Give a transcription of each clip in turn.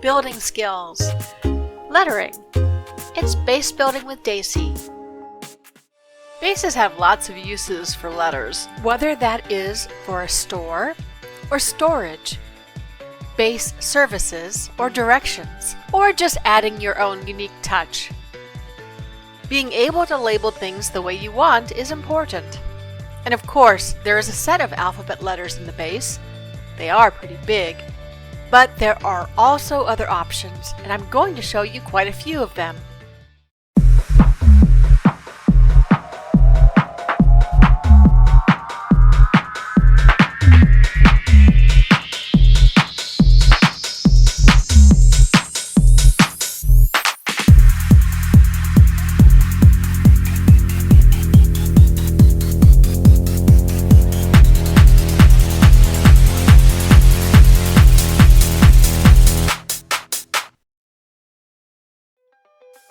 Building skills. Lettering. It's base building with Daisy. Bases have lots of uses for letters, whether that is for a store or storage, base services or directions, or just adding your own unique touch. Being able to label things the way you want is important. And of course, there is a set of alphabet letters in the base. They are pretty big. But there are also other options, and I'm going to show you quite a few of them.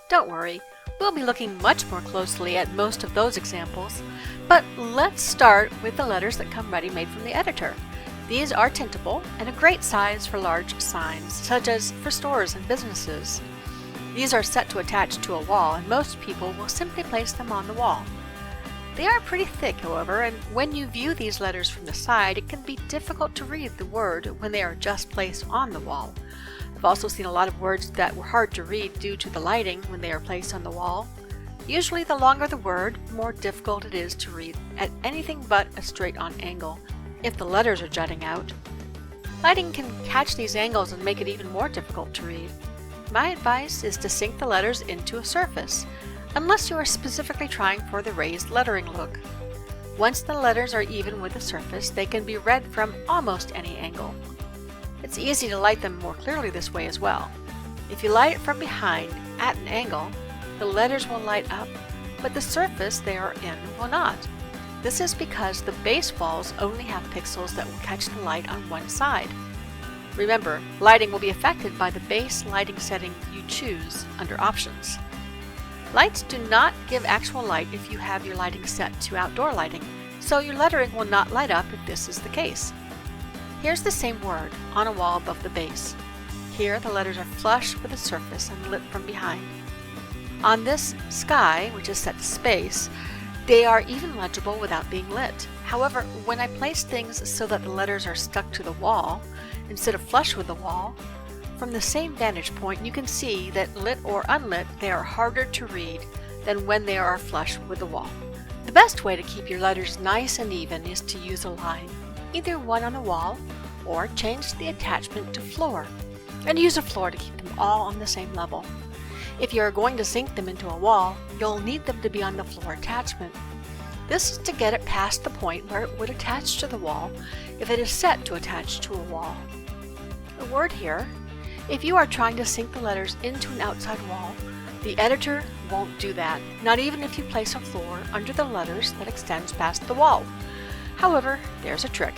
Don't worry, we'll be looking much more closely at most of those examples, but let's start with the letters that come ready-made from the editor. These are tintable and a great size for large signs, such as for stores and businesses. These are set to attach to a wall, and most people will simply place them on the wall. They are pretty thick, however, and when you view these letters from the side, it can be difficult to read the word when they are just placed on the wall. I've also seen a lot of words that were hard to read due to the lighting when they are placed on the wall. Usually the longer the word, the more difficult it is to read at anything but a straight-on angle, if the letters are jutting out. Lighting can catch these angles and make it even more difficult to read. My advice is to sink the letters into a surface, unless you are specifically trying for the raised lettering look. Once the letters are even with the surface, they can be read from almost any angle. It's easy to light them more clearly this way as well. If you light it from behind, at an angle, the letters will light up, but the surface they are in will not. This is because the base walls only have pixels that will catch the light on one side. Remember, lighting will be affected by the base lighting setting you choose under Options. Lights do not give actual light if you have your lighting set to outdoor lighting, so your lettering will not light up if this is the case. Here's the same word on a wall above the base. Here the letters are flush with the surface and lit from behind. On this sky, which is set to space, they are even legible without being lit. However, when I place things so that the letters are stuck to the wall instead of flush with the wall, from the same vantage point you can see that lit or unlit they are harder to read than when they are flush with the wall. The best way to keep your letters nice and even is to use a line, either one on the wall or change the attachment to floor, and use a floor to keep them all on the same level. If you are going to sink them into a wall, you'll need them to be on the floor attachment. This is to get it past the point where it would attach to the wall if it is set to attach to a wall. A word here: if you are trying to sink the letters into an outside wall, the editor won't do that, not even if you place a floor under the letters that extends past the wall. However, there's a trick.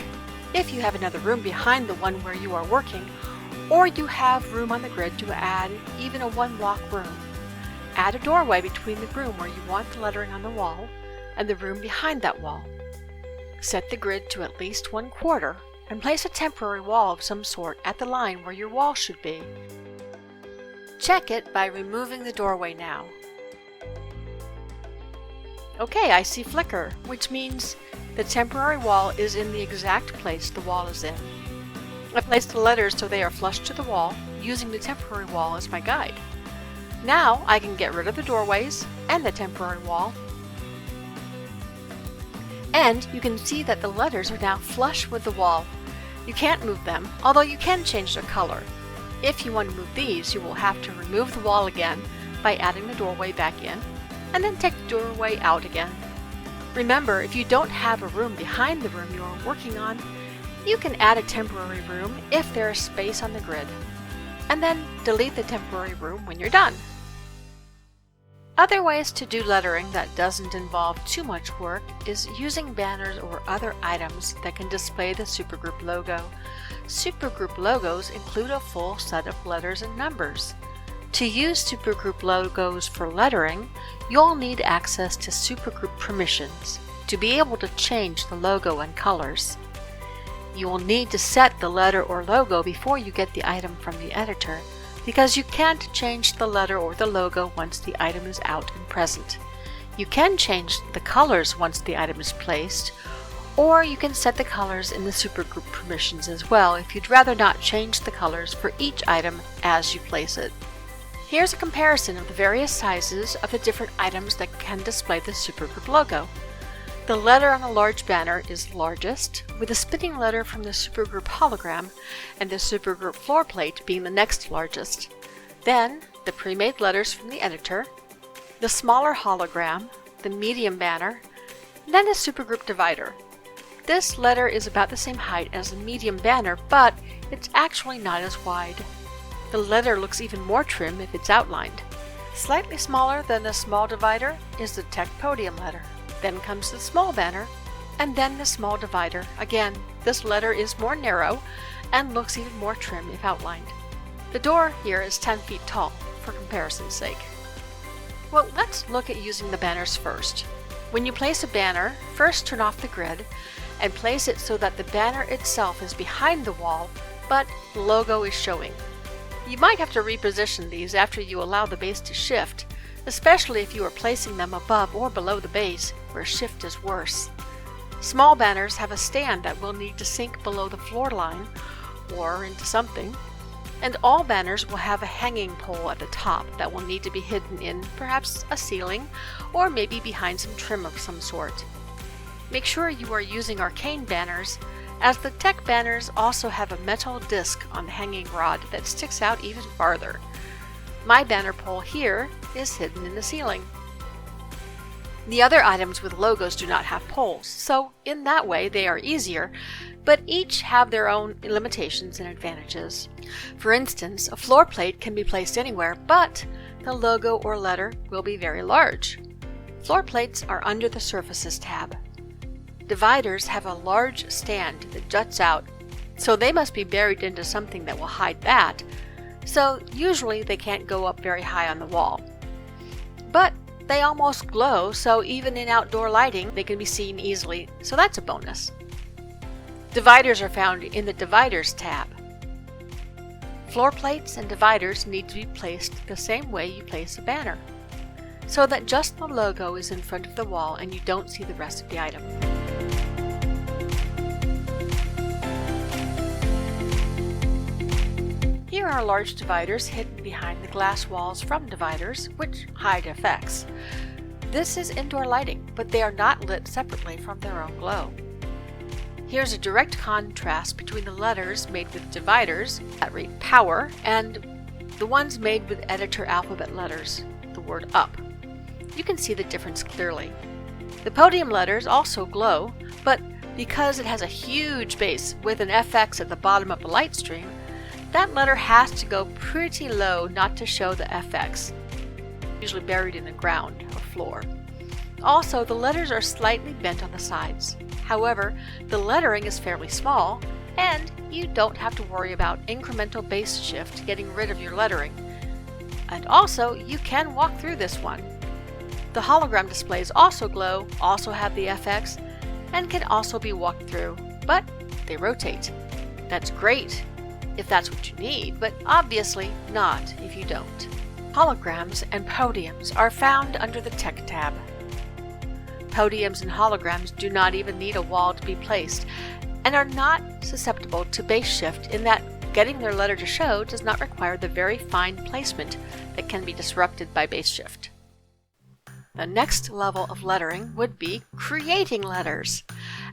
If you have another room behind the one where you are working, or you have room on the grid to add even a one-block room, add a doorway between the room where you want the lettering on the wall and the room behind that wall. Set the grid to at least 1/4 and place a temporary wall of some sort at the line where your wall should be. Check it by removing the doorway now. Okay, I see flicker, which means the temporary wall is in the exact place the wall is in. I placed the letters so they are flush to the wall, using the temporary wall as my guide. Now I can get rid of the doorways and the temporary wall. And you can see that the letters are now flush with the wall. You can't move them, although you can change their color. If you want to move these, you will have to remove the wall again by adding the doorway back in, and then take the doorway out again. Remember, if you don't have a room behind the room you are working on, you can add a temporary room if there is space on the grid, and then delete the temporary room when you're done. Other ways to do lettering that doesn't involve too much work is using banners or other items that can display the supergroup logo. Supergroup logos include a full set of letters and numbers. To use supergroup logos for lettering, you'll need access to supergroup permissions to be able to change the logo and colors. You will need to set the letter or logo before you get the item from the editor, because you can't change the letter or the logo once the item is out and present. You can change the colors once the item is placed, or you can set the colors in the supergroup permissions as well if you'd rather not change the colors for each item as you place it. Here's a comparison of the various sizes of the different items that can display the supergroup logo. The letter on the large banner is largest, with the spinning letter from the supergroup hologram and the supergroup floor plate being the next largest. Then, the pre-made letters from the editor, the smaller hologram, the medium banner, and then the supergroup divider. This letter is about the same height as the medium banner, but it's actually not as wide. The letter looks even more trim if it's outlined. Slightly smaller than the small divider is the tech podium letter. Then comes the small banner, and then the small divider. Again, this letter is more narrow and looks even more trim if outlined. The door here is 10 feet tall, for comparison's sake. Well, let's look at using the banners first. When you place a banner, first turn off the grid and place it so that the banner itself is behind the wall, but the logo is showing. You might have to reposition these after you allow the base to shift, especially if you are placing them above or below the base, where shift is worse. Small banners have a stand that will need to sink below the floor line or into something, and all banners will have a hanging pole at the top that will need to be hidden in perhaps a ceiling or maybe behind some trim of some sort. Make sure you are using arcane banners, as the tech banners also have a metal disc on the hanging rod that sticks out even farther. My banner pole here is hidden in the ceiling. The other items with logos do not have poles, so in that way they are easier, but each have their own limitations and advantages. For instance, a floor plate can be placed anywhere, but the logo or letter will be very large. Floor plates are under the Surfaces tab. Dividers have a large stand that juts out, so they must be buried into something that will hide that, so usually they can't go up very high on the wall. But they almost glow, so even in outdoor lighting they can be seen easily, so that's a bonus. Dividers are found in the Dividers tab. Floor plates and dividers need to be placed the same way you place a banner, so that just the logo is in front of the wall and you don't see the rest of the item. Here are large dividers hidden behind the glass walls from dividers, which hide effects. This is indoor lighting, but they are not lit separately from their own glow. Here's a direct contrast between the letters made with dividers that read power and the ones made with editor alphabet letters, the word up. You can see the difference clearly. The podium letters also glow, but because it has a huge base with an FX at the bottom of the light stream, that letter has to go pretty low not to show the FX, usually buried in the ground or floor. Also, the letters are slightly bent on the sides. However, the lettering is fairly small, and you don't have to worry about incremental base shift getting rid of your lettering. And also, you can walk through this one. The hologram displays also glow, also have the FX, and can also be walked through, but they rotate. That's great if that's what you need, but obviously not if you don't. Holograms and podiums are found under the Tech tab. Podiums and holograms do not even need a wall to be placed, and are not susceptible to base shift in that getting their letter to show does not require the very fine placement that can be disrupted by base shift. The next level of lettering would be creating letters.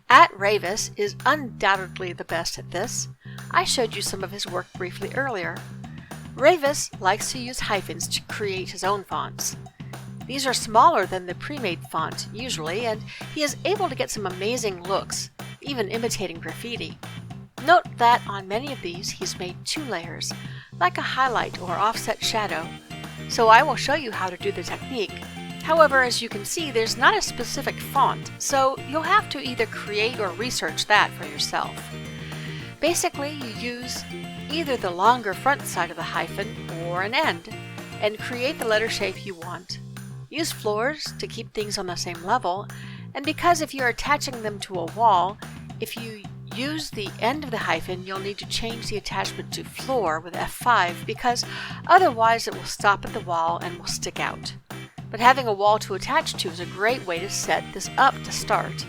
@Ravis is undoubtedly the best at this. I showed you some of his work briefly earlier. Ravis likes to use hyphens to create his own fonts. These are smaller than the pre-made font usually, and he is able to get some amazing looks, even imitating graffiti. Note that on many of these he's made 2 layers, like a highlight or offset shadow, so I will show you how to do the technique. However, as you can see, there's not a specific font, so you'll have to either create or research that for yourself. Basically, you use either the longer front side of the hyphen or an end, and create the letter shape you want. Use floors to keep things on the same level, and because if you're attaching them to a wall, if you use the end of the hyphen, you'll need to change the attachment to floor with F5 because otherwise it will stop at the wall and will stick out. But having a wall to attach to is a great way to set this up to start.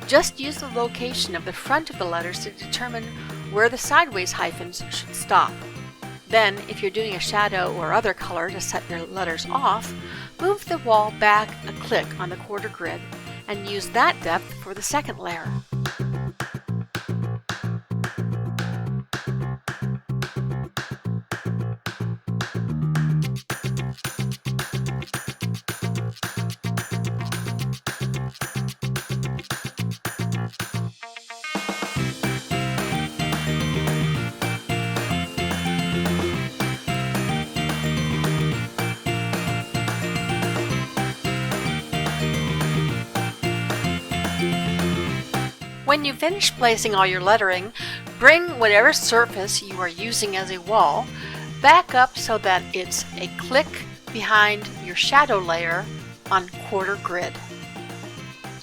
Just use the location of the front of the letters to determine where the sideways hyphens should stop. Then, if you're doing a shadow or other color to set your letters off, move the wall back a click on the quarter grid and use that depth for the second layer. When you finish placing all your lettering, bring whatever surface you are using as a wall back up so that it's a click behind your shadow layer on quarter grid.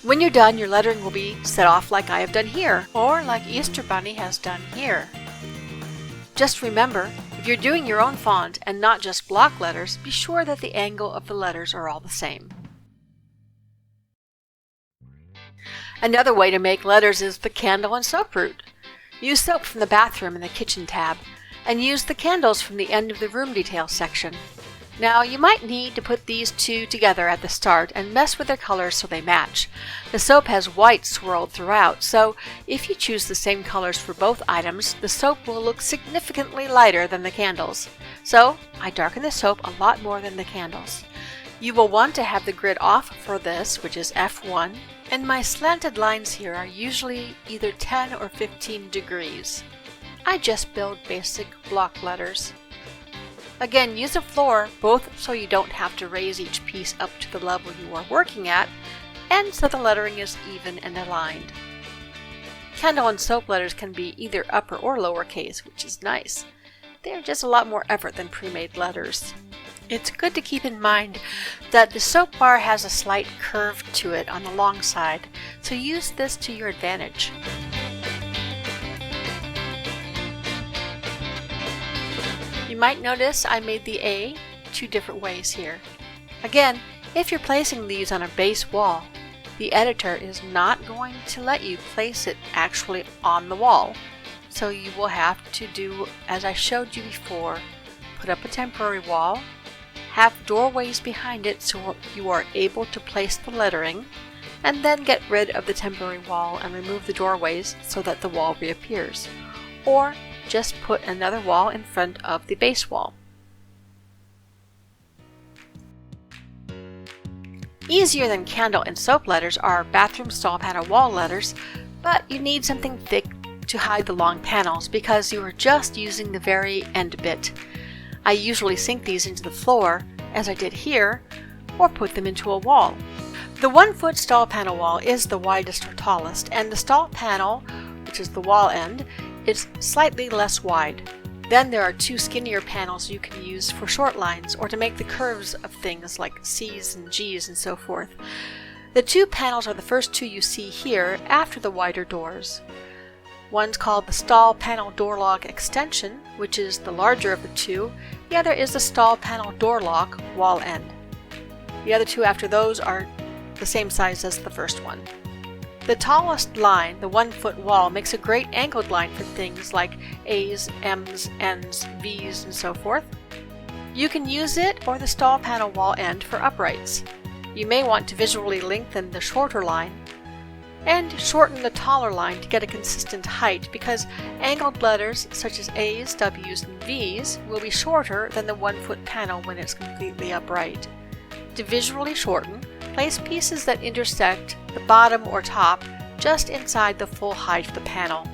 When you're done, your lettering will be set off like I have done here, or like Easter Bunny has done here. Just remember, if you're doing your own font and not just block letters, be sure that the angle of the letters are all the same. Another way to make letters is the candle and soap route. Use soap from the bathroom in the kitchen tab, and use the candles from the end of the room detail section. Now you might need to put these two together at the start and mess with their colors so they match. The soap has white swirled throughout, so if you choose the same colors for both items, the soap will look significantly lighter than the candles. So I darken the soap a lot more than the candles. You will want to have the grid off for this, which is F1, and my slanted lines here are usually either 10 or 15 degrees. I just build basic block letters. Again, use a floor both so you don't have to raise each piece up to the level you are working at, and so the lettering is even and aligned. Candle and soap letters can be either upper or lowercase, which is nice. They're just a lot more effort than pre-made letters. It's good to keep in mind that the soap bar has a slight curve to it on the long side, so use this to your advantage. You might notice I made the A two different ways here. Again, if you're placing these on a base wall, the editor is not going to let you place it actually on the wall. So you will have to do as I showed you before, put up a temporary wall, have doorways behind it so you are able to place the lettering, and then get rid of the temporary wall and remove the doorways so that the wall reappears. Or just put another wall in front of the base wall. Easier than candle and soap letters are bathroom stall panel wall letters, but you need something thick to hide the long panels because you are just using the very end bit. I usually sink these into the floor, as I did here, or put them into a wall. The 1-foot stall panel wall is the widest or tallest, and the stall panel, which is the wall end, is slightly less wide. Then there are two skinnier panels you can use for short lines or to make the curves of things like C's and G's and so forth. The two panels are the first two you see here after the wider doors. One's called the stall panel door lock extension, which is the larger of the two. The other is the stall panel door lock wall end. The other two after those are the same size as the first one. The tallest line, the 1-foot wall, makes a great angled line for things like A's, M's, N's, V's, and so forth. You can use it or the stall panel wall end for uprights. You may want to visually lengthen the shorter line and shorten the taller line to get a consistent height because angled letters such as A's, W's, and V's will be shorter than the 1-foot panel when it's completely upright. To visually shorten, place pieces that intersect the bottom or top just inside the full height of the panel.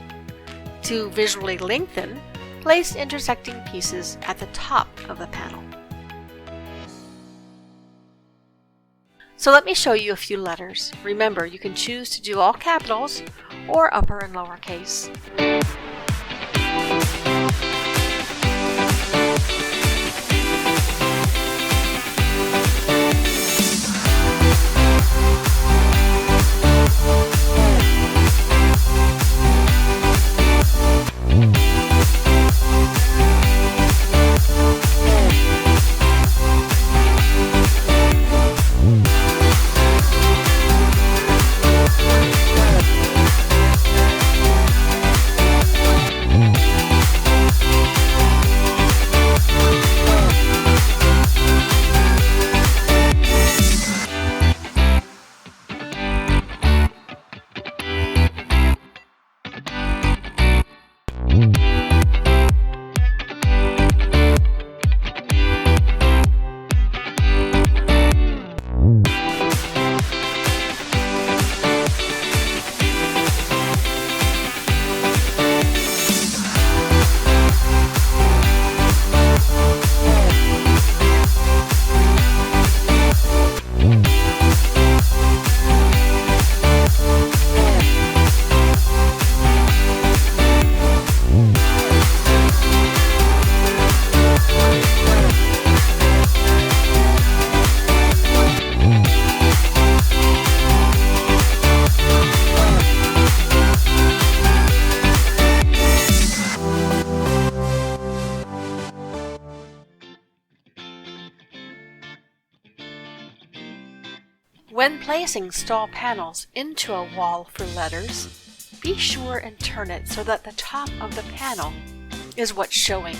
To visually lengthen, place intersecting pieces at the top of the panel. So let me show you a few letters. Remember, you can choose to do all capitals or upper and lower case. When placing stall panels into a wall for letters, be sure and turn it so that the top of the panel is what's showing.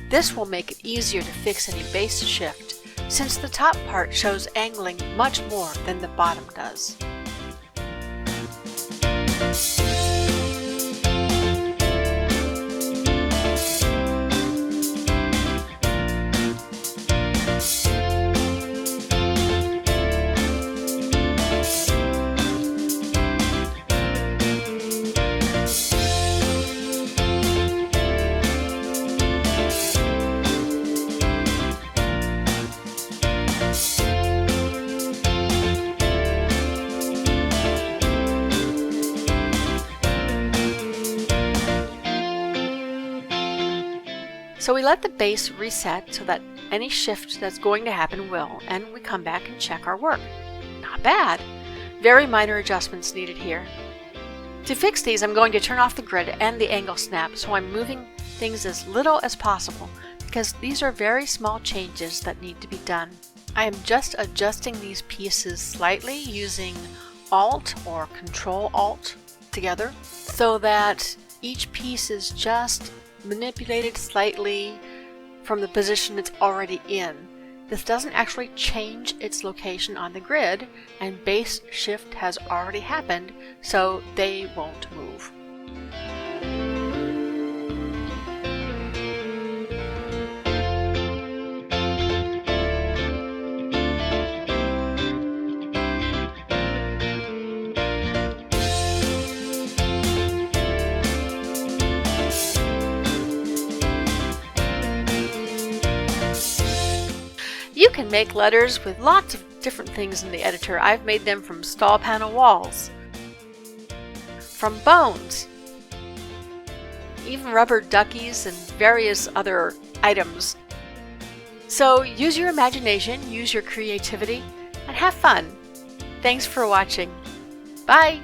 This will make it easier to fix any base shift, since the top part shows angling much more than the bottom does. So we let the base reset so that any shift that's going to happen will, and we come back and check our work. Not bad. Very minor adjustments needed here. To fix these, I'm going to turn off the grid and the angle snap, so I'm moving things as little as possible because these are very small changes that need to be done. I am just adjusting these pieces slightly using Alt or Control-Alt together so that each piece is just manipulated slightly from the position it's already in. This doesn't actually change its location on the grid, and base shift has already happened, so they won't move. You can make letters with lots of different things in the editor. I've made them from stall panel walls, from bones, even rubber duckies and various other items. So use your imagination, use your creativity, and have fun. Thanks for watching. Bye!